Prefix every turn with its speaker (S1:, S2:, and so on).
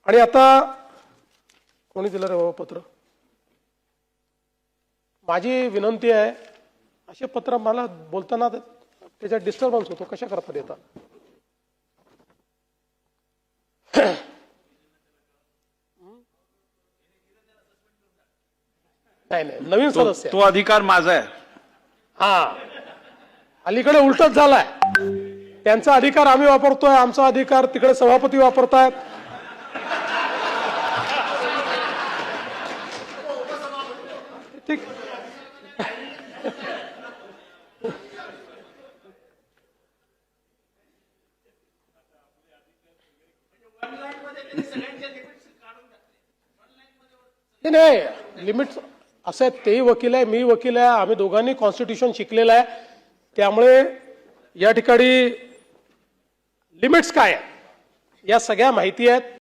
S1: आणि आता कोणी दिलं रे बाबा पत्र? माझी विनंती आहे, असे पत्र मला बोलताना त्याच्यात डिस्टर्बन्स होतो, कशा करता देता? नाही नाही, नवीन सदस्य
S2: तो अधिकार माझा आहे.
S1: हा, अलीकडे उलटच झालाय. त्यांचा अधिकार आम्ही वापरतोय, आमचा अधिकार तिकडे सभापती वापरतायत. ठीक. नाही, लिमिट असं आहे, तेही वकील आहे, मी वकील आहे, आम्ही दोघांनी कॉन्स्टिट्यूशन शिकलेलं आहे. त्यामुळे या ठिकाणी लिमिट्स काय आहेत या सगळ्या माहिती आहेत.